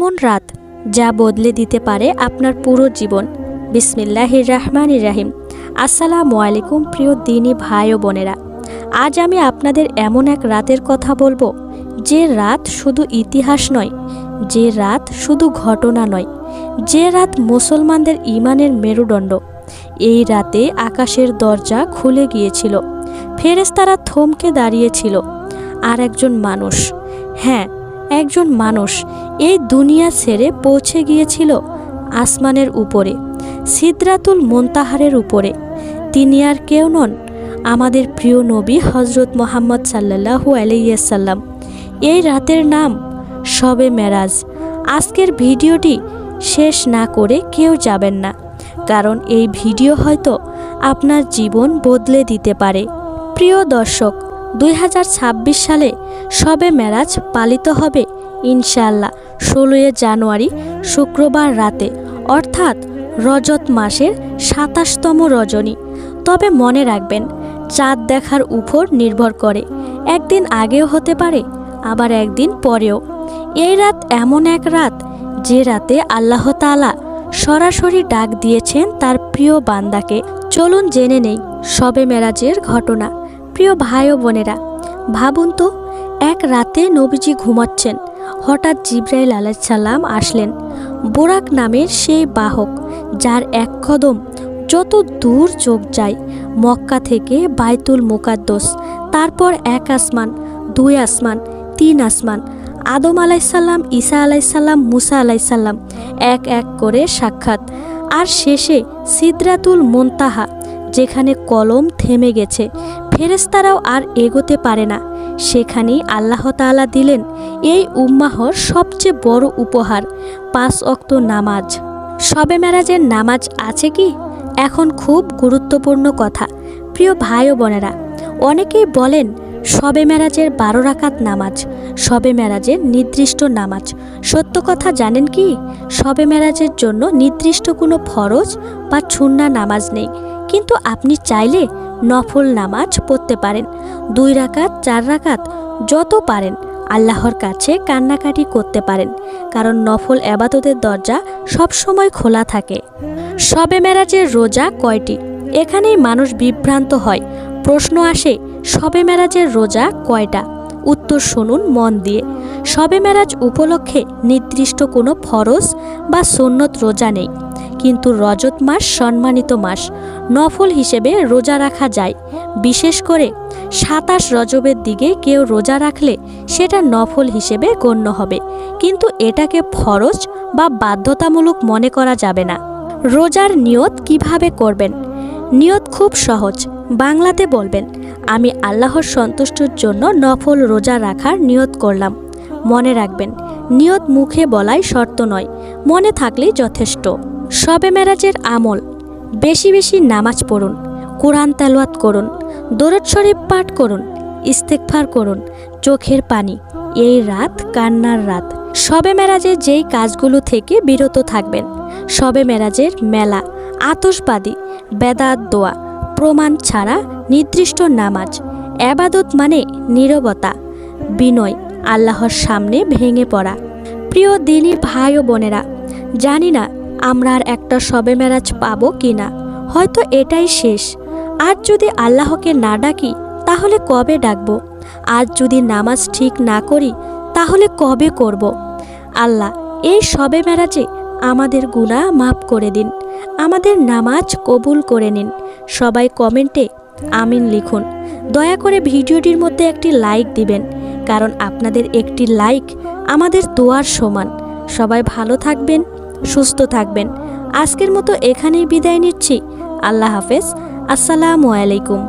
এমন রাত যা বদলে দিতে পারে আপনার পুরো জীবন। বিসমিল্লাহির রহমানির রহিম। আসসালামু আলাইকুম প্রিয় দিনী ভাই ও বোনেরা, আজ আমি আপনাদের এমন এক রাতের কথা বলবো, যে রাত শুধু ইতিহাস নয়, যে রাত শুধু ঘটনা নয়, যে রাত মুসলমানদের ঈমানের মেরুদণ্ড। এই রাতে আকাশের দরজা খুলে গিয়েছিল, ফেরেশতারা থমকে দাঁড়িয়েছিল, আর একজন মানুষ, হ্যাঁ একজন মানুষ এই দুনিয়া ছেড়ে পৌঁছে গিয়েছিল আসমানের উপরে, সিদরাতুল মুনতাহারের উপরে। তিনি আর কেউ নন, আমাদের প্রিয় নবী হজরত মুহাম্মদ সাল্লাল্লাহু আলাইহি ওয়াসাল্লাম। এই রাতের নাম শবে মেরাজ। আজকের ভিডিওটি শেষ না করে কেউ যাবেন না, কারণ এই ভিডিও হয়তো আপনার জীবন বদলে দিতে পারে। প্রিয় দর্শক, 2026 সালে শবে মেরাজ পালিত হবে ইনশাআল্লাহ 16 জানুয়ারি শুক্রবার রাতে, অর্থাৎ রজত মাসের 27তম রজনী। তবে মনে রাখবেন, চাঁদ দেখার উপর নির্ভর করে, একদিন আগেও হতে পারে, আবার একদিন পরেও। এই রাত এমন এক রাত, যে রাতে আল্লাহ তাআলা সরাসরি ডাক দিয়েছেন তার প্রিয় বান্দাকে। চলুন জেনে নেই শবে মেরাজের ঘটনা। প্রিয় ভাই ও বোনেরা, ভাবুন তো, এক রাতে নবীজি ঘুমাচ্ছেন, হঠাৎ জিবরাইল আলাইহিস সালাম আসলেন। বুরাক নামের সেই বাহক, যার এক কদম যত দূর চোখ যায়, মক্কা থেকে বাইতুল মুকাদ্দাস, তারপর এক আসমান, দুই আসমান, তিন আসমান, আদম আলাইহিস সালাম, ঈসা আলাইহিস সালাম, মুসা আলাইহিস সালাম, এক এক করে সাক্ষাৎ, আর শেষে সিদরাতুল মুনতাহা, যেখানে কলম থেমে গেছে, ফেরেশতারাও আর এগোতে পারে না। সেখানেই আল্লাহ তাআলা দিলেন এই উম্মাহর সবচেয়ে বড় উপহার, 5 ওয়াক্ত নামাজ। শবে মেরাজের নামাজ আছে কি? এখন খুব গুরুত্বপূর্ণ কথা। প্রিয় ভাই ও বোনেরা, অনেকেই বলেন শবে মেরাজের 12 রাকাত নামাজ, শবে মেরাজের নির্দিষ্ট নামাজ। সত্য কথা জানেন কি? শবে মেরাজের জন্য নির্দিষ্ট কোনো ফরজ বা সুন্নাহ নামাজ নেই, কিন্তু আপনি চাইলে নফল নামাজ পড়তে পারেন। 2 রাকাত, 4 রাকাত, যত পারেন আল্লাহর কাছে কান্নাকাটি করতে পারেন, কারণ নফল ইবাদতের দরজা সবসময় খোলা থাকে। শবে মেরাজের রোজা কয়টি? এখানেই মানুষ বিভ্রান্ত হয়। প্রশ্ন আসে, শবে মেরাজের রোজা কয়টা? উত্তর শুনুন মন দিয়ে। শবে মেরাজ উপলক্ষে নির্দিষ্ট কোনো ফরজ বা সুন্নত রোজা নেই, কিন্তু রজত মাস সম্মানিত মাস, নফল হিসেবে রোজা রাখা যায়। বিশেষ করে 27 রজবের দিকে কেউ রোজা রাখলে সেটা নফল হিসেবে গণ্য হবে, কিন্তু এটাকে ফরজ বা বাধ্যতামূলক মনে করা যাবে না। রোজার নিয়ত কিভাবে করবেন? নিয়ত খুব সহজ। বাংলাতে বলবেন, আমি আল্লাহর সন্তুষ্টির জন্য নফল রোজা রাখার নিয়ত করলাম। মনে রাখবেন, নিয়ত মুখে বলাই শর্ত নয়, মনে থাকলেই যথেষ্ট। শবে মেরাজের আমল: বেশি বেশি নামাজ পড়ুন, কোরআন তেলাওয়াত করুন, দরুদ শরীফ পাঠ করুন, ইস্তেগফার করুন, চোখের পানি। এই রাত কান্নার রাত। শবে মেরাজের যেই কাজগুলো থেকে বিরত থাকবেন: শবে মেরাজের মেলা, আতশবাজি, বেদাত, দোয়া, প্রমাণ ছাড়া নির্দিষ্ট নামাজ। ইবাদত মানে নীরবতা, বিনয়, আল্লাহর সামনে ভেঙে পড়া। প্রিয় দিনী ভাই ও বোনেরা, জানি না আমরা আর একটা শবে মেরাজ পাবো কিনা, হয়তো এটাই শেষ। আজ যদি আল্লাহকে না ডাকি, তাহলে কবে ডাকবো? আজ যদি নামাজ ঠিক না করি, তাহলে কবে করব? আল্লাহ, এই শবে মেরাজে আমাদের গুনাহ মাফ করে দিন, আমাদের নামাজ কবুল করে নিন। সবাই কমেন্টে আমিন লিখুন। দয়া করে ভিডিওটির মধ্যে একটি লাইক দিবেন, কারণ আপনাদের একটি লাইক আমাদের দোয়ার সমান। সবাই ভালো থাকবেন, সুস্থ থাকবেন। আজকের মতো এখানেই বিদায় নিচ্ছি। আল্লাহ হাফেজ। আসসালামু আলাইকুম।